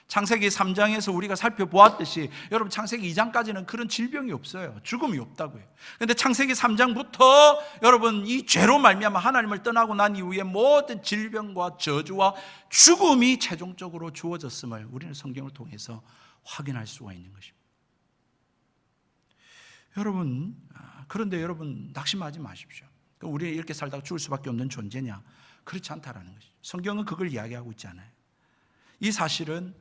창세기 3장에서 우리가 살펴보았듯이 여러분 창세기 2장까지는 그런 질병이 없어요. 죽음이 없다고요. 그런데 창세기 3장부터 여러분 이 죄로 말미암아 하나님을 떠나고 난 이후에 모든 질병과 저주와 죽음이 최종적으로 주어졌음을 우리는 성경을 통해서 확인할 수가 있는 것입니다. 여러분, 그런데 여러분 낙심하지 마십시오. 우리는 이렇게 살다가 죽을 수밖에 없는 존재냐? 그렇지 않다라는 것이죠. 성경은 그걸 이야기하고 있지 않아요. 이 사실은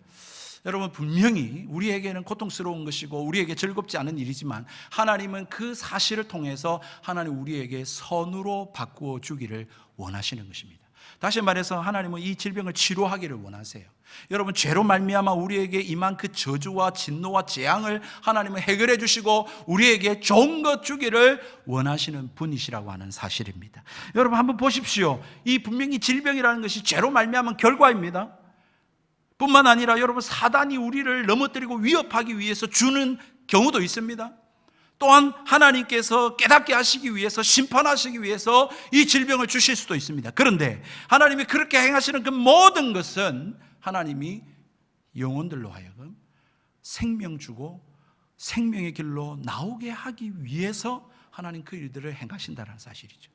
여러분 분명히 우리에게는 고통스러운 것이고 우리에게 즐겁지 않은 일이지만, 하나님은 그 사실을 통해서 하나님 우리에게 선으로 바꾸어 주기를 원하시는 것입니다. 다시 말해서 하나님은 이 질병을 치료하기를 원하세요. 여러분, 죄로 말미암아 우리에게 임한 그 저주와 진노와 재앙을 하나님은 해결해 주시고 우리에게 좋은 것 주기를 원하시는 분이시라고 하는 사실입니다. 여러분 한번 보십시오. 이 분명히 질병이라는 것이 죄로 말미암은 결과입니다. 뿐만 아니라 여러분, 사단이 우리를 넘어뜨리고 위협하기 위해서 주는 경우도 있습니다. 또한 하나님께서 깨닫게 하시기 위해서, 심판하시기 위해서 이 질병을 주실 수도 있습니다. 그런데 하나님이 그렇게 행하시는 그 모든 것은 하나님이 영혼들로 하여금 생명 주고 생명의 길로 나오게 하기 위해서 하나님 그 일들을 행하신다는 사실이죠.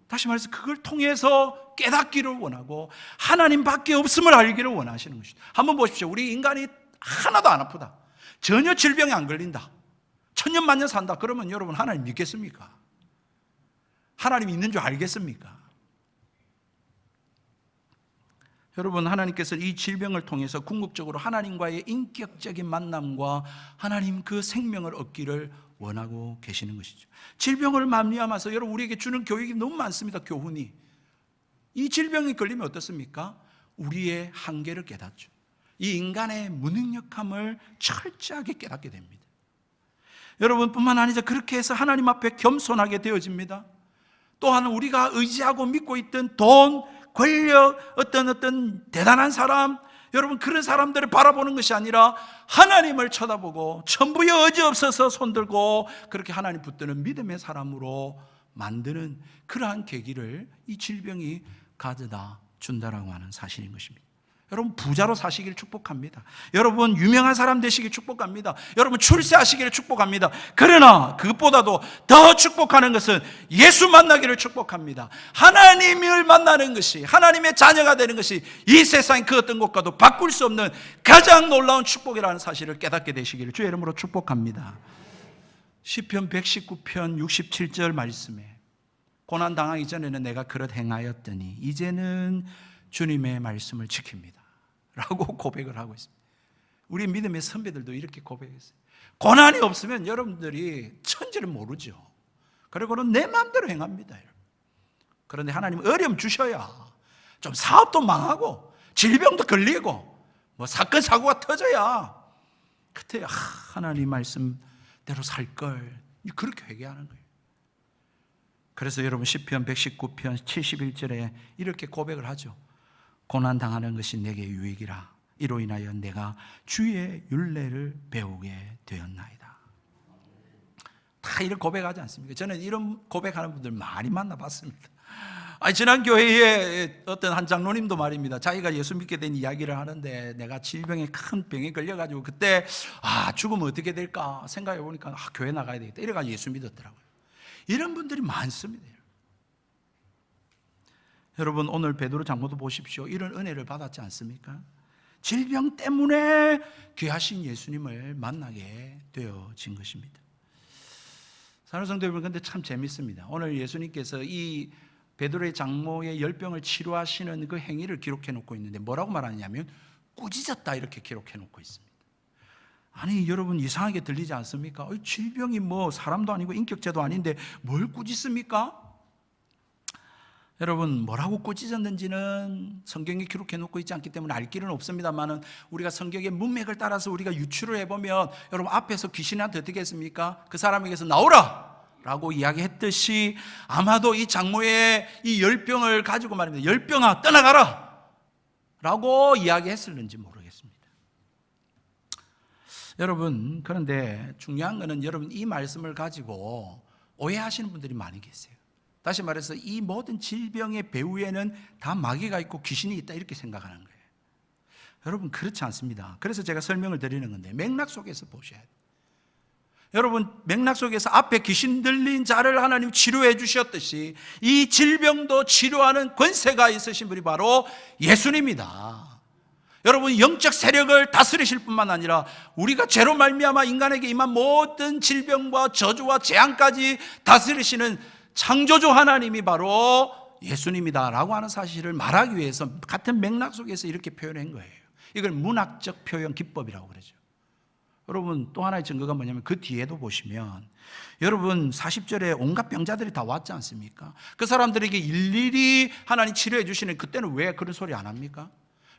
다시 말해서 그걸 통해서 깨닫기를 원하고 하나님밖에 없음을 알기를 원하시는 것이죠. 한번 보십시오. 우리 인간이 하나도 안 아프다, 전혀 질병에 안 걸린다, 천년만년 산다, 그러면 여러분 하나님 믿겠습니까? 하나님 있는 줄 알겠습니까? 여러분, 하나님께서 이 질병을 통해서 궁극적으로 하나님과의 인격적인 만남과 하나님 그 생명을 얻기를 원하고 계시는 것이죠. 질병을 말미암아서 여러분 우리에게 주는 교육이 너무 많습니다. 교훈이. 이 질병이 걸리면 어떻습니까? 우리의 한계를 깨닫죠. 이 인간의 무능력함을 철저하게 깨닫게 됩니다. 여러분, 뿐만 아니라 그렇게 해서 하나님 앞에 겸손하게 되어집니다. 또한 우리가 의지하고 믿고 있던 돈, 권력, 어떤 대단한 사람, 여러분 그런 사람들을 바라보는 것이 아니라 하나님을 쳐다보고 천부의 의지 없어서 손들고 그렇게 하나님 붙드는 믿음의 사람으로 만드는 그러한 계기를 이 질병이 가져다 준다라고 하는 사실인 것입니다. 여러분, 부자로 사시기를 축복합니다. 여러분, 유명한 사람 되시기를 축복합니다. 여러분, 출세하시기를 축복합니다. 그러나 그것보다도 더 축복하는 것은 예수 만나기를 축복합니다. 하나님을 만나는 것이, 하나님의 자녀가 되는 것이 이 세상 그 어떤 것과도 바꿀 수 없는 가장 놀라운 축복이라는 사실을 깨닫게 되시기를 주의 이름으로 축복합니다. 시편 119편 67절 말씀에, 고난 당하기 전에는 내가 그릇 행하였더니 이제는 주님의 말씀을 지킵니다. 라고 고백을 하고 있습니다. 우리 믿음의 선배들도 이렇게 고백했어요. 고난이 없으면 여러분들이 천지를 모르죠. 그리고는 내 마음대로 행합니다. 그런데 하나님은 어려움 주셔야 좀 사업도 망하고 질병도 걸리고 뭐 사건 사고가 터져야 그때 하나님 말씀대로 살 걸 그렇게 회개하는 거예요. 그래서 여러분 시편 119편 71절에 이렇게 고백을 하죠. 고난 당하는 것이 내게 유익이라. 이로 인하여 내가 주의 율례를 배우게 되었나이다. 다 이런 고백하지 않습니까? 저는 이런 고백하는 분들 많이 만나봤습니다. 지난 교회에 어떤 한 장로님도 말입니다. 자기가 예수 믿게 된 이야기를 하는데 내가 질병에 큰 병에 걸려가지고 그때 죽으면 어떻게 될까 생각해 보니까 교회 나가야 되겠다 이래가지고 예수 믿었더라고요. 이런 분들이 많습니다. 여러분 오늘 베드로 장로도 보십시오. 이런 은혜를 받았지 않습니까? 질병 때문에 귀하신 예수님을 만나게 되어진 것입니다. 사랑하는 성도 여러분, 근데 참 재밌습니다. 오늘 예수님께서 이 베드로의 장모의 열병을 치료하시는 그 행위를 기록해 놓고 있는데 뭐라고 말하냐면 꾸짖었다 이렇게 기록해 놓고 있습니다. 아니 여러분 이상하게 들리지 않습니까? 질병이 뭐 사람도 아니고 인격체도 아닌데 뭘 꾸짖습니까? 여러분 뭐라고 꾸짖었는지는 성경에 기록해 놓고 있지 않기 때문에 알 길은 없습니다만 우리가 성경의 문맥을 따라서 우리가 유추를 해보면 여러분 앞에서 귀신한테 어떻게 했습니까? 그 사람에게서 나오라! 라고 이야기했듯이 아마도 이 장모의 이 열병을 가지고 말입니다. 열병아 떠나가라! 라고 이야기했을는지 모르겠습니다. 여러분 그런데 중요한 것은 여러분 이 말씀을 가지고 오해하시는 분들이 많이 계세요. 다시 말해서 이 모든 질병의 배후에는 다 마귀가 있고 귀신이 있다 이렇게 생각하는 거예요. 여러분 그렇지 않습니다. 그래서 제가 설명을 드리는 건데 맥락 속에서 보셔야 돼요. 여러분 맥락 속에서 앞에 귀신 들린 자를 하나님 치료해 주셨듯이 이 질병도 치료하는 권세가 있으신 분이 바로 예수님이다. 여러분 영적 세력을 다스리실 뿐만 아니라 우리가 죄로 말미암아 인간에게 임한 모든 질병과 저주와 재앙까지 다스리시는 창조주 하나님이 바로 예수님이다라고 하는 사실을 말하기 위해서 같은 맥락 속에서 이렇게 표현한 거예요. 이걸 문학적 표현 기법이라고 그러죠. 여러분 또 하나의 증거가 뭐냐면 그 뒤에도 보시면 여러분 40절에 온갖 병자들이 다 왔지 않습니까? 그 사람들에게 일일이 하나님 치료해 주시는 그때는 왜 그런 소리 안 합니까?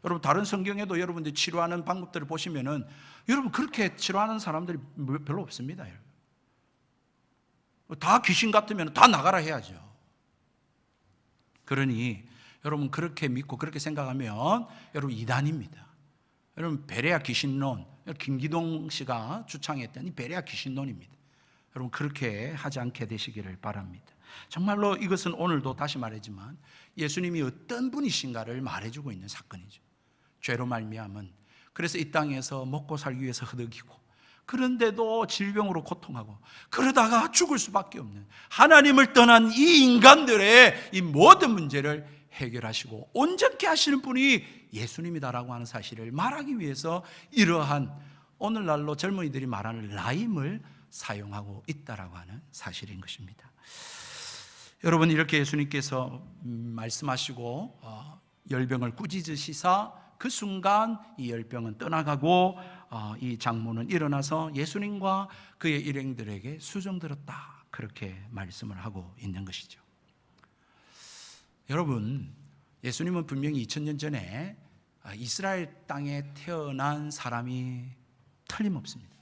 여러분 다른 성경에도 여러분들이 치료하는 방법들을 보시면은 여러분 그렇게 치료하는 사람들이 별로 없습니다. 여러분. 다 귀신 같으면 다 나가라 해야죠. 그러니 여러분 그렇게 믿고 그렇게 생각하면 여러분 이단입니다. 여러분 베레아 귀신론, 김기동 씨가 주창했던 이 베레아 귀신론입니다. 여러분 그렇게 하지 않게 되시기를 바랍니다. 정말로 이것은 오늘도 다시 말하지만 예수님이 어떤 분이신가를 말해주고 있는 사건이죠. 죄로 말미암은 그래서 이 땅에서 먹고 살기 위해서 허덕이고 그런데도 질병으로 고통하고 그러다가 죽을 수밖에 없는 하나님을 떠난 이 인간들의 이 모든 문제를 해결하시고 온전케 하시는 분이 예수님이다라고 하는 사실을 말하기 위해서 이러한 오늘날로 젊은이들이 말하는 라임을 사용하고 있다라고 하는 사실인 것입니다. 여러분 이렇게 예수님께서 말씀하시고 열병을 꾸짖으시사 그 순간 이 열병은 떠나가고 이 장모는 일어나서 예수님과 그의 일행들에게 수종들었다 그렇게 말씀을 하고 있는 것이죠. 여러분 예수님은 분명히 2000년 전에 이스라엘 땅에 태어난 사람이 틀림없습니다.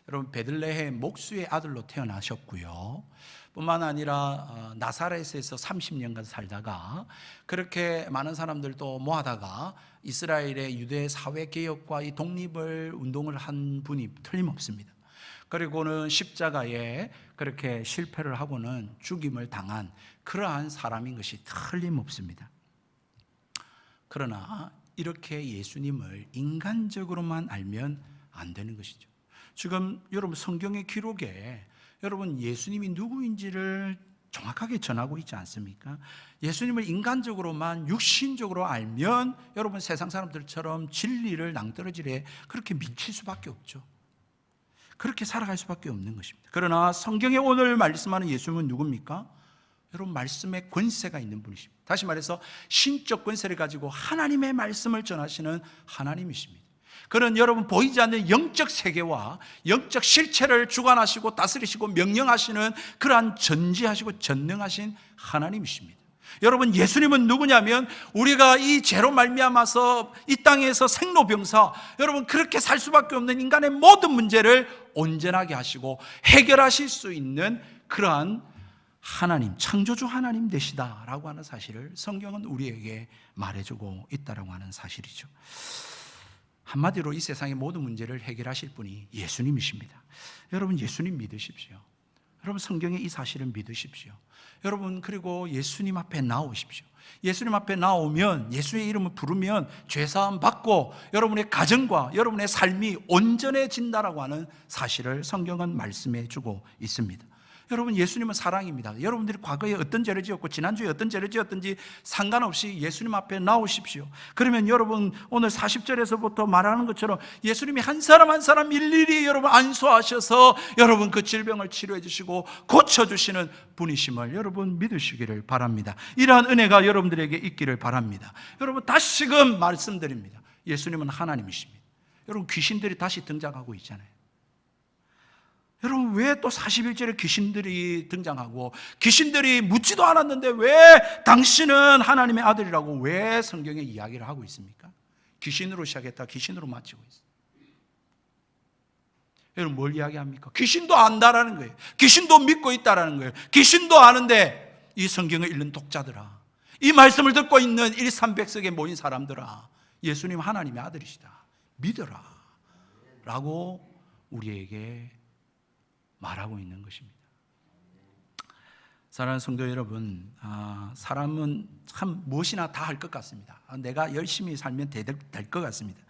여러분 베들레헴 목수의 아들로 태어나셨고요. 뿐만 아니라 나사렛에서 30년간 살다가 그렇게 많은 사람들 또 모아다가 이스라엘의 유대 사회 개혁과 이 독립을 운동을 한 분이 틀림없습니다. 그리고는 십자가에 그렇게 실패를 하고는 죽임을 당한 그러한 사람인 것이 틀림없습니다. 그러나 이렇게 예수님을 인간적으로만 알면 안 되는 것이죠. 지금 여러분 성경의 기록에 여러분 예수님이 누구인지를 정확하게 전하고 있지 않습니까? 예수님을 인간적으로만 육신적으로 알면 여러분 세상 사람들처럼 진리를 낭떠러지게 그렇게 미칠 수밖에 없죠. 그렇게 살아갈 수밖에 없는 것입니다. 그러나 성경에 오늘 말씀하는 예수님은 누굽니까? 여러분, 말씀에 권세가 있는 분이십니다. 다시 말해서 신적 권세를 가지고 하나님의 말씀을 전하시는 하나님이십니다. 그는 여러분 보이지 않는 영적 세계와 영적 실체를 주관하시고 다스리시고 명령하시는 그러한 전지하시고 전능하신 하나님이십니다. 여러분, 예수님은 누구냐면 우리가 이 죄로 말미암아서 이 땅에서 생로병사, 여러분 그렇게 살 수밖에 없는 인간의 모든 문제를 온전하게 하시고 해결하실 수 있는 그러한 하나님, 창조주 하나님 되시다라고 하는 사실을 성경은 우리에게 말해주고 있다라고 하는 사실이죠. 한마디로 이 세상의 모든 문제를 해결하실 분이 예수님이십니다. 여러분, 예수님 믿으십시오. 여러분, 성경의 이 사실을 믿으십시오. 여러분, 그리고 예수님 앞에 나오십시오. 예수님 앞에 나오면, 예수의 이름을 부르면 죄사함 받고 여러분의 가정과 여러분의 삶이 온전해진다라고 하는 사실을 성경은 말씀해 주고 있습니다. 여러분, 예수님은 사랑입니다. 여러분들이 과거에 어떤 죄를 지었고 지난주에 어떤 죄를 지었든지 상관없이 예수님 앞에 나오십시오. 그러면 여러분, 오늘 40절에서부터 말하는 것처럼 예수님이 한 사람 한 사람 일일이 여러분 안수하셔서 여러분 그 질병을 치료해 주시고 고쳐주시는 분이심을 여러분 믿으시기를 바랍니다. 이러한 은혜가 여러분들에게 있기를 바랍니다. 여러분, 다시금 말씀드립니다. 예수님은 하나님이십니다. 여러분, 귀신들이 다시 등장하고 있잖아요. 여러분, 왜 또 41절에 귀신들이 등장하고 귀신들이 묻지도 않았는데 왜 당신은 하나님의 아들이라고 왜 성경에 이야기를 하고 있습니까? 귀신으로 시작했다 귀신으로 마치고 있어요. 여러분, 뭘 이야기합니까? 귀신도 안다라는 거예요. 귀신도 믿고 있다라는 거예요. 귀신도 아는데 이 성경을 읽는 독자들아, 이 말씀을 듣고 있는 일삼백석에 모인 사람들아, 예수님 하나님의 아들이시다 믿어라 라고 우리에게 말하고 있는 것입니다. 사랑하는 성도 여러분, 사람은 참 무엇이나 다 할 것 같습니다. 내가 열심히 살면 될 것 같습니다.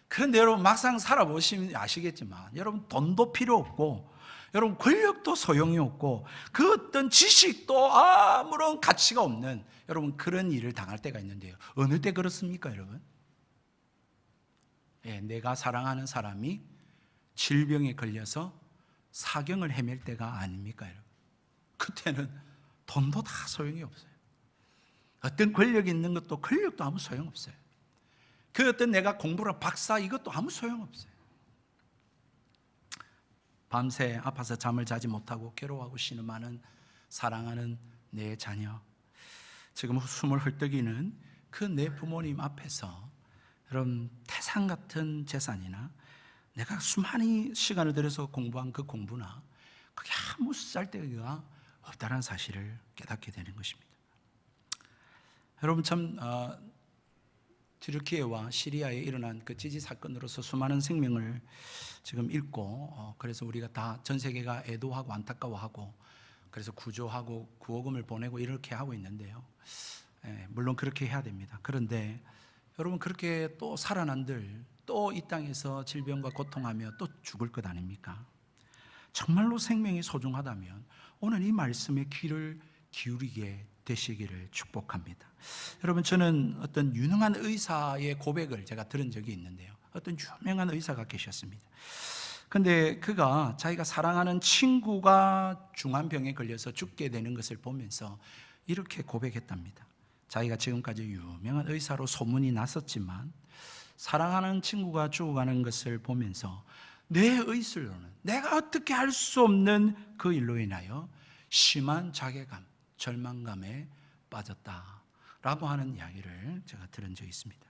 그런데 여러분, 막상 살아보시면 아시겠지만 여러분, 돈도 필요 없고 여러분 권력도 소용이 없고 그 어떤 지식도 아무런 가치가 없는 여러분 그런 일을 당할 때가 있는데요. 어느 때 그렇습니까, 여러분? 내가 사랑하는 사람이 질병에 걸려서 사경을 헤맬 때가 아닙니까, 여러분? 그때는 돈도 다 소용이 없어요. 어떤 권력이 있는 것도 권력도 아무 소용없어요. 그 어떤 내가 공부를 박사 이것도 아무 소용없어요. 밤새 아파서 잠을 자지 못하고 괴로워하고 신음하는 사랑하는 내 자녀, 지금 숨을 헐떡이는 그 내 부모님 앞에서 여러분 태산 같은 재산이나 내가 수많은 시간을 들여서 공부한 그 공부나 그게 아무 쓸데가 없다는 사실을 깨닫게 되는 것입니다. 여러분, 참 튀르키예와 시리아에 일어난 그 지지 사건으로서 수많은 생명을 지금 잃고 그래서 우리가 다 전 세계가 애도하고 안타까워하고 그래서 구조하고 구호금을 보내고 이렇게 하고 있는데요. 물론 그렇게 해야 됩니다. 그런데 여러분, 그렇게 또 살아난들 또 이 땅에서 질병과 고통하며 또 죽을 것 아닙니까? 정말로 생명이 소중하다면 오늘 이 말씀에 귀를 기울이게 되시기를 축복합니다. 여러분, 저는 어떤 유능한 의사의 고백을 제가 들은 적이 있는데요. 어떤 유명한 의사가 계셨습니다. 근데 그가 자기가 사랑하는 친구가 중환병에 걸려서 죽게 되는 것을 보면서 이렇게 고백했답니다. 자기가 지금까지 유명한 의사로 소문이 났었지만 사랑하는 친구가 죽어가는 것을 보면서 내 의술로는 내가 어떻게 할 수 없는 그 일로 인하여 심한 자괴감, 절망감에 빠졌다라고 하는 이야기를 제가 들은 적이 있습니다.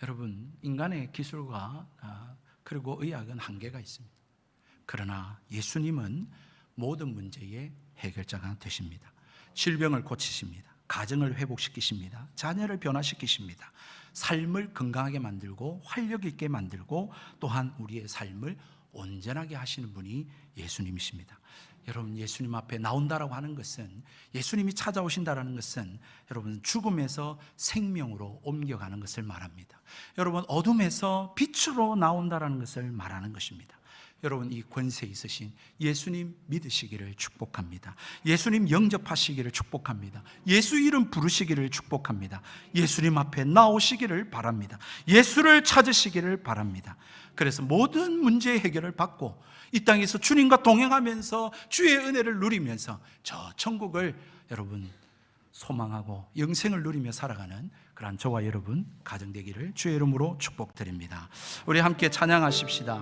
여러분, 인간의 기술과 그리고 의학은 한계가 있습니다. 그러나 예수님은 모든 문제의 해결자가 되십니다. 질병을 고치십니다. 가정을 회복시키십니다. 자녀를 변화시키십니다. 삶을 건강하게 만들고 활력 있게 만들고 또한 우리의 삶을 온전하게 하시는 분이 예수님이십니다. 여러분, 예수님 앞에 나온다라고 하는 것은, 예수님이 찾아오신다라는 것은 여러분 죽음에서 생명으로 옮겨가는 것을 말합니다. 여러분, 어둠에서 빛으로 나온다라는 것을 말하는 것입니다. 여러분, 이 권세 있으신 예수님 믿으시기를 축복합니다. 예수님 영접하시기를 축복합니다. 예수 이름 부르시기를 축복합니다. 예수님 앞에 나오시기를 바랍니다. 예수를 찾으시기를 바랍니다. 그래서 모든 문제의 해결을 받고 이 땅에서 주님과 동행하면서 주의 은혜를 누리면서 저 천국을 여러분 소망하고 영생을 누리며 살아가는 그러한 저와 여러분 가정 되기를 주의 이름으로 축복드립니다. 우리 함께 찬양하십시다.